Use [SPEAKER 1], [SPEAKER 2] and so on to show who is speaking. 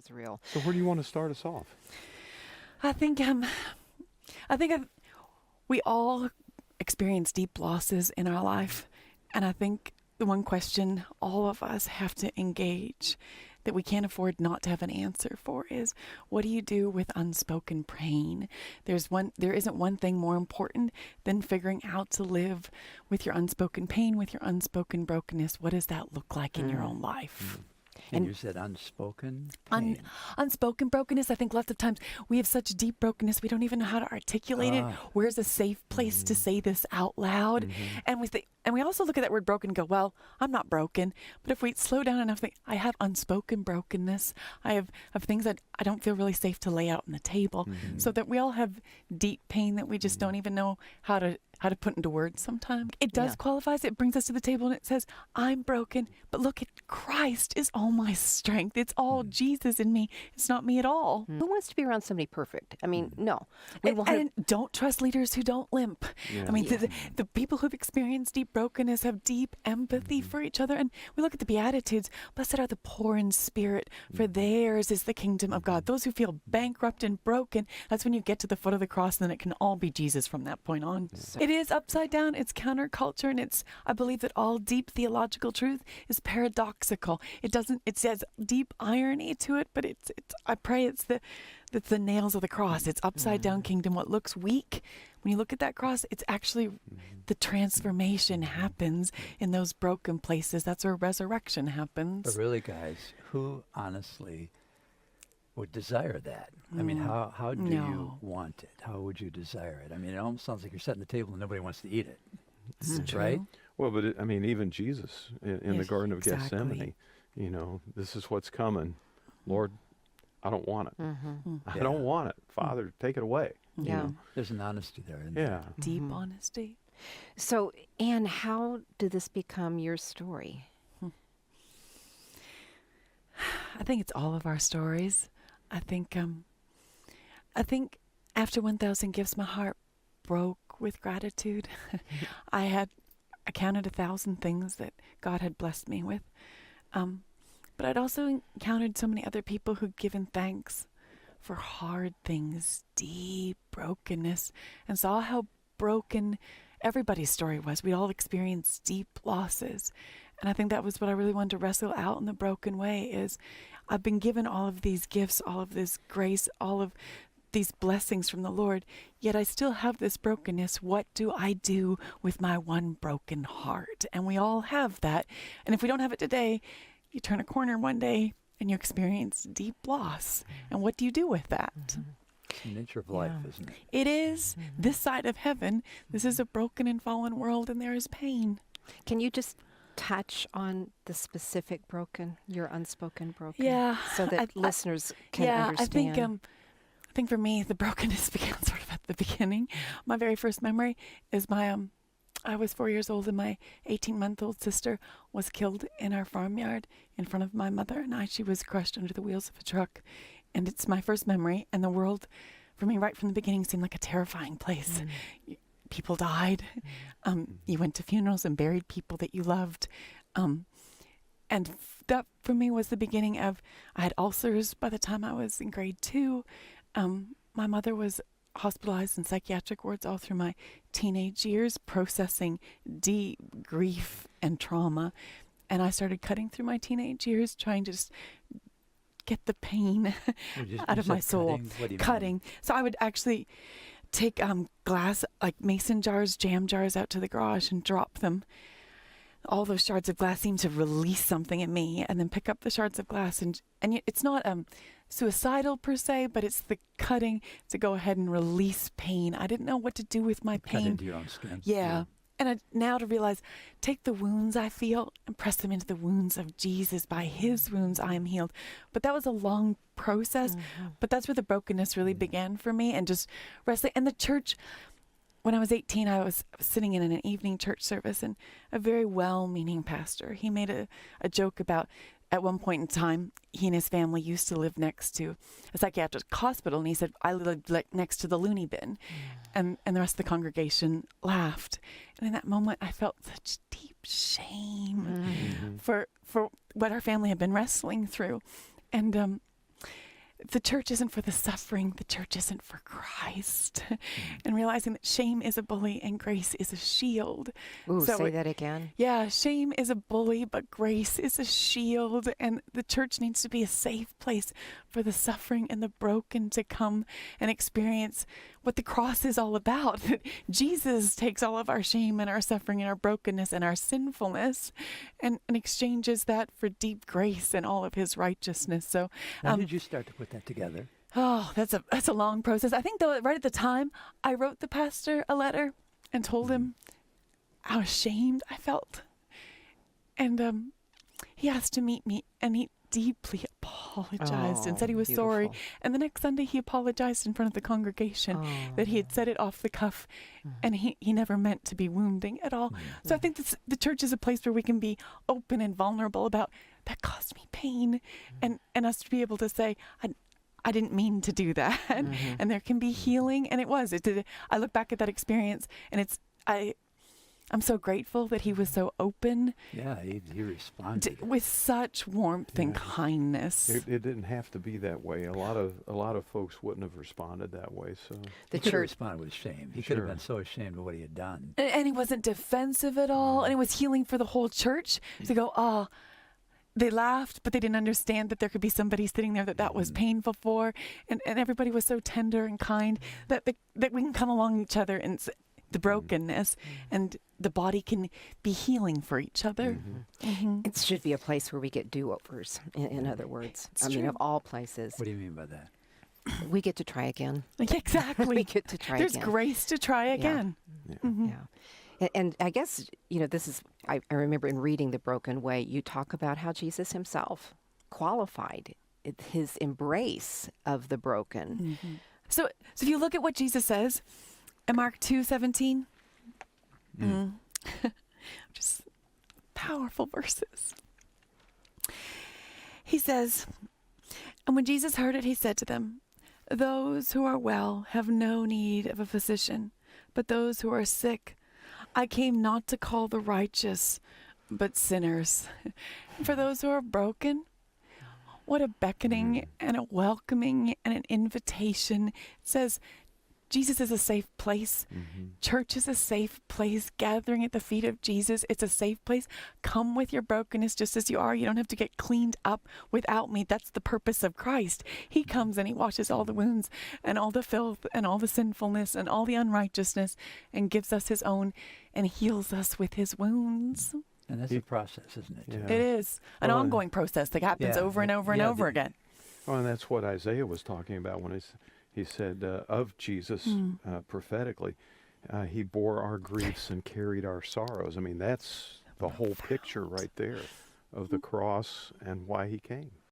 [SPEAKER 1] It's real.
[SPEAKER 2] So where do you want to start us off?
[SPEAKER 3] I think I think we all experience deep losses in our life, and I think the one question all of us have to engage that we can't afford not to have an answer for is, what do you do with unspoken pain? There isn't one thing more important than figuring out to live with your unspoken pain, with your unspoken brokenness. What does that look like in your own life?
[SPEAKER 4] And you said unspoken pain.
[SPEAKER 3] Unspoken brokenness. I think lots of times we have such deep brokenness we don't even know how to articulate it. Where's a safe place to say this out loud? And we also look at that word broken and go, well, I'm not broken. But if we slow down enough, think, I have unspoken brokenness. I have things that I don't feel really safe to lay out on the table. So that we all have deep pain that we just don't even know how to put into words sometimes. It does qualifies. It brings us to the table and it says, I'm broken, but look at Christ is all my strength. It's all Jesus in me. It's not me at all.
[SPEAKER 1] Who wants to be around somebody perfect? I mean, no.
[SPEAKER 3] And don't trust leaders who don't limp.
[SPEAKER 2] Yeah.
[SPEAKER 3] I mean, the people who've experienced deep brokenness have deep empathy for each other. And we look at the Beatitudes. Blessed are the poor in spirit, for theirs is the kingdom of God. Those who feel bankrupt and broken, that's when you get to the foot of the cross, and then it can all be Jesus from that point on. It is upside down. It's counterculture, and I believe that all deep theological truth is paradoxical. It says deep irony to it, but I pray it's the nails of the cross. It's upside down kingdom. What looks weak, when you look at that cross, it's actually the transformation happens in those broken places. That's where resurrection happens.
[SPEAKER 4] But really, guys, who honestly would desire that? I mean, how do you want it? How would you desire it? I mean, it almost sounds like you're setting the table and nobody wants to eat it. Right?
[SPEAKER 2] Well, but even Jesus in the Garden of Gethsemane, this is what's coming. Lord, I don't want it. I don't want it. Father, take it away.
[SPEAKER 1] Yeah.
[SPEAKER 2] You know?
[SPEAKER 4] There's an honesty there. Isn't there?
[SPEAKER 3] Deep honesty.
[SPEAKER 1] So, Anne, how did this become your story?
[SPEAKER 3] I think it's all of our stories. I think after 1,000 gifts, my heart broke with gratitude. I counted 1,000 things that God had blessed me with. But I'd also encountered so many other people who'd given thanks for hard things, deep brokenness, and saw how broken everybody's story was. We all experienced deep losses. And I think that was what I really wanted to wrestle out in the broken way is I've been given all of these gifts, all of this grace, all of these blessings from the Lord, yet I still have this brokenness. What do I do with my one broken heart? And we all have that. And if we don't have it today, you turn a corner one day and you experience deep loss. And what do you do with that?
[SPEAKER 4] It's the nature of life, isn't it?
[SPEAKER 3] It is this side of heaven. This is a broken and fallen world, and there is pain.
[SPEAKER 1] Can you just touch on the specific broken, your unspoken broken?
[SPEAKER 3] Yeah.
[SPEAKER 1] So that listeners can understand.
[SPEAKER 3] I think for me, the brokenness began sort of at the beginning. My very first memory is I was 4 years old and my 18-month-old sister was killed in our farmyard in front of my mother and I. She was crushed under the wheels of a truck. And it's my first memory. And the world, for me, right from the beginning, seemed like a terrifying place. People died. You went to funerals and buried people that you loved. And that, for me, was the beginning of, I had ulcers by the time I was in grade 2. My mother was hospitalized in psychiatric wards all through my teenage years, processing deep grief and trauma. And I started cutting through my teenage years, trying to just get the pain out of my soul. Cutting. So I would actually take glass, like mason jars, jam jars out to the garage and drop them. All those shards of glass seemed to release something in me, and then pick up the shards of glass. And it's not suicidal per se, but it's the cutting to go ahead and release pain. I didn't know what to do with my pain.
[SPEAKER 4] Cut into your own skin.
[SPEAKER 3] Yeah. And now to realize, take the wounds I feel and press them into the wounds of Jesus. By his wounds I am healed. But that was a long process. But that's where the brokenness really began for me, and just wrestling. And the church, when I was 18, I was sitting in an evening church service, and a very well-meaning pastor, he made a joke about, at one point in time, he and his family used to live next to a psychiatric hospital, and he said, I lived next to the loony bin. And the rest of the congregation laughed. And in that moment, I felt such deep shame for what our family had been wrestling through. And the church isn't for the suffering, the church isn't for Christ. And realizing that shame is a bully and grace is a shield.
[SPEAKER 1] Ooh,
[SPEAKER 3] So
[SPEAKER 1] say
[SPEAKER 3] it-
[SPEAKER 1] that again.
[SPEAKER 3] Yeah, shame is a bully, but grace is a shield. And the church needs to be a safe place for the suffering and the broken to come and experience what the cross is all about. That Jesus takes all of our shame and our suffering and our brokenness and our sinfulness and exchanges that for deep grace and all of his righteousness. So
[SPEAKER 4] When did you start to put that together?
[SPEAKER 3] oh, that's a long process. I think though right at the time I wrote the pastor a letter and told him how ashamed I felt. And he asked to meet me and he deeply apologized and said he was sorry.
[SPEAKER 1] Beautiful.
[SPEAKER 3] And the next Sunday he apologized in front of the congregation that he had said it off the cuff and he never meant to be wounding at all. So I think the church is a place where we can be open and vulnerable about that caused me pain and us to be able to say, I didn't mean to do that. And there can be healing. And it was. It did. I look back at that experience and I'm so grateful that he was so open
[SPEAKER 4] Yeah, he responded.
[SPEAKER 3] with such warmth and
[SPEAKER 2] Yeah.
[SPEAKER 3] kindness.
[SPEAKER 2] It didn't have to be that way. A lot of folks wouldn't have responded that way. So
[SPEAKER 1] The
[SPEAKER 4] He could have
[SPEAKER 1] church.
[SPEAKER 4] responded with shame. He could have
[SPEAKER 2] Sure.
[SPEAKER 4] been so ashamed of what he had done.
[SPEAKER 3] And he wasn't defensive at all. And it was healing for the whole church to go, they laughed, but they didn't understand that there could be somebody sitting there that was painful for. And everybody was so tender and kind that we can come along each other and the brokenness and the body can be healing for each other.
[SPEAKER 1] It should be a place where we get do-overs. In other words,
[SPEAKER 3] It's
[SPEAKER 1] I mean,
[SPEAKER 3] true.
[SPEAKER 1] of all places,
[SPEAKER 4] What do you mean by that?
[SPEAKER 1] we get to try again.
[SPEAKER 3] Exactly.
[SPEAKER 1] We get to try
[SPEAKER 3] There's
[SPEAKER 1] again.
[SPEAKER 3] grace to try again.
[SPEAKER 1] Yeah. And I guess, this is, I remember in reading The Broken Way, you talk about how Jesus himself qualified his embrace of the broken.
[SPEAKER 3] So if you look at what Jesus says in Mark 2:17, just powerful verses. He says, and when Jesus heard it, he said to them, those who are well have no need of a physician, but those who are sick. I came not to call the righteous, but sinners. For those who are broken, what a beckoning and a welcoming and an invitation. It says, Jesus is a safe place. Church is a safe place. Gathering at the feet of Jesus, it's a safe place. Come with your brokenness just as you are. You don't have to get cleaned up without me. That's the purpose of Christ. He comes and he washes all the wounds and all the filth and all the sinfulness and all the unrighteousness and gives us his own and heals us with his wounds.
[SPEAKER 4] And that's a process, isn't it? too?
[SPEAKER 2] Yeah.
[SPEAKER 3] It is an
[SPEAKER 2] Well,
[SPEAKER 3] ongoing process that happens
[SPEAKER 4] Yeah,
[SPEAKER 3] over and over and
[SPEAKER 4] yeah,
[SPEAKER 3] over
[SPEAKER 4] the-
[SPEAKER 3] again.
[SPEAKER 2] Oh, and that's what Isaiah was talking about when he said of Jesus prophetically, he bore our griefs and carried our sorrows. I mean, that's the whole picture right there of the cross and why he came.